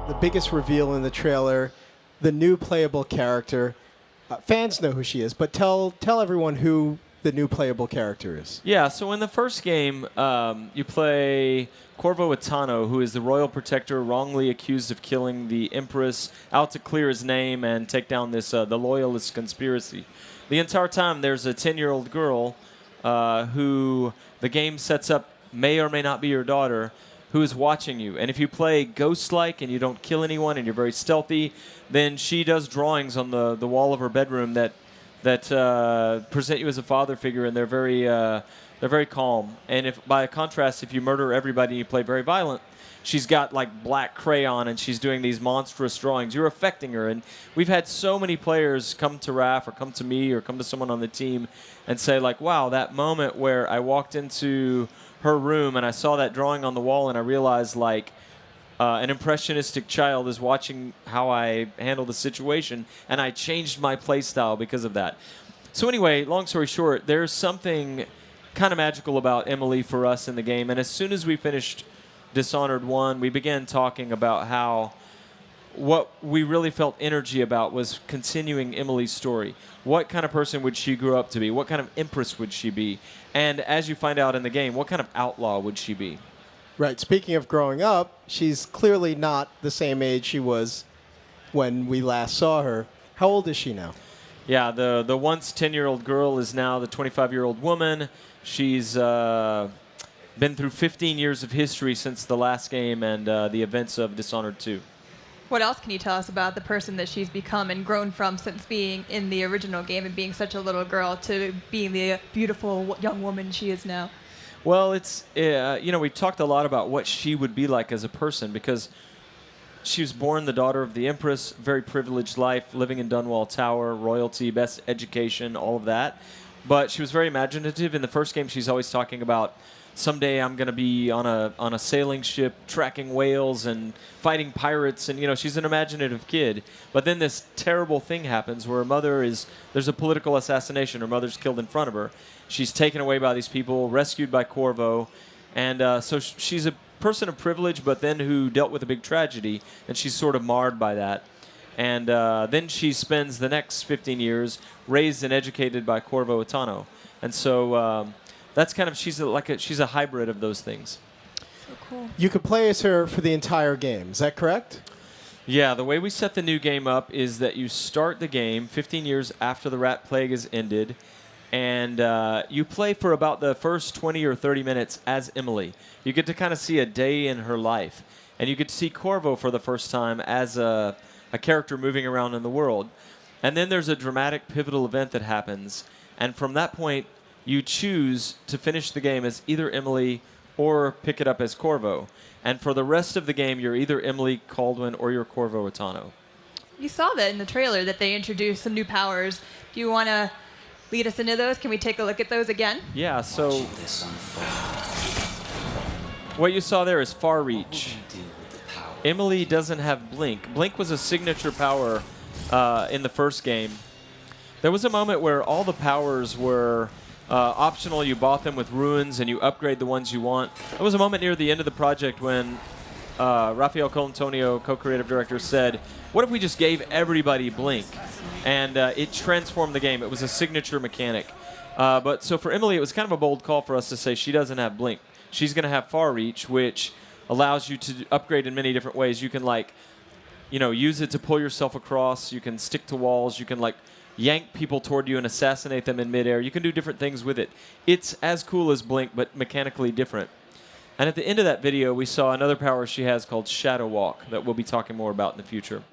the biggest reveal in the trailer, the new playable character. Fans know who she is, but tell everyone who the new playable character is. Yeah, so in the first game, you play Corvo Attano, who is the royal protector wrongly accused of killing the Empress, out to clear his name and take down this the Loyalist conspiracy. The entire time, there's a 10-year-old girl who the game sets up may or may not be your daughter, who is watching you. And if you play ghost-like and you don't kill anyone and you're very stealthy, then she does drawings on the wall of her bedroom that present you as a father figure, and they're very calm. And if, by contrast, if you murder everybody and you play very violent, she's got like black crayon and she's doing these monstrous drawings. You're affecting her. And we've had so many players come to Raph or come to me or come to someone on the team and say like, wow, that moment where I walked into her room and I saw that drawing on the wall and I realized like an impressionistic child is watching how I handle the situation, and I changed my play style because of that. So anyway, long story short, there's something kind of magical about Emily for us in the game, and as soon as we finished Dishonored 1, we began talking about how what we really felt energy about was continuing Emily's story. What kind of person would she grow up to be? What kind of empress would she be? And as you find out in the game, what kind of outlaw would she be? Right. Speaking of growing up, she's clearly not the same age she was when we last saw her. How old is she now? Yeah, the once 10-year-old girl is now the 25-year-old woman. She's been through 15 years of history since the last game and the events of Dishonored 2. What else can you tell us about the person that she's become and grown from since being in the original game and being such a little girl to being the beautiful young woman she is now? Well, it's, we talked a lot about what she would be like as a person because she was born the daughter of the Empress, very privileged life, living in Dunwall Tower, royalty, best education, all of that. But she was very imaginative. In the first game, she's always talking about, someday I'm going to be on a sailing ship tracking whales and fighting pirates. And, she's an imaginative kid. But then this terrible thing happens where her mother there's a political assassination. Her mother's killed in front of her. She's taken away by these people, rescued by Corvo. And so she's a person of privilege, but then who dealt with a big tragedy. And she's sort of marred by that. And then she spends the next 15 years raised and educated by Corvo Attano. And so that's kind of, she's a hybrid of those things. So cool. You could play as her for the entire game. Is that correct? Yeah, the way we set the new game up is that you start the game 15 years after the Rat Plague has ended, and you play for about the first 20 or 30 minutes as Emily. You get to kind of see a day in her life, and you get to see Corvo for the first time as a character moving around in the world. And then there's a dramatic, pivotal event that happens, and from that point, you choose to finish the game as either Emily or pick it up as Corvo. And for the rest of the game, you're either Emily Colduin or you're Corvo Attano. You saw that in the trailer, that they introduced some new powers. Do you want to lead us into those? Can we take a look at those again? Yeah, so what you saw there is Far Reach. Emily doesn't have Blink. Blink was a signature power in the first game. There was a moment where all the powers were optional. You bought them with ruins and you upgrade the ones you want. There was a moment near the end of the project when Rafael Colantonio, co-creative director, said, what if we just gave everybody Blink? And it transformed the game. It was a signature mechanic. But so for Emily, it was kind of a bold call for us to say she doesn't have Blink. She's going to have Far Reach, which allows you to upgrade in many different ways. You can use it to pull yourself across. You can stick to walls. You can yank people toward you and assassinate them in midair. You can do different things with it. It's as cool as Blink, but mechanically different. And at the end of that video, we saw another power she has called Shadow Walk that we'll be talking more about in the future.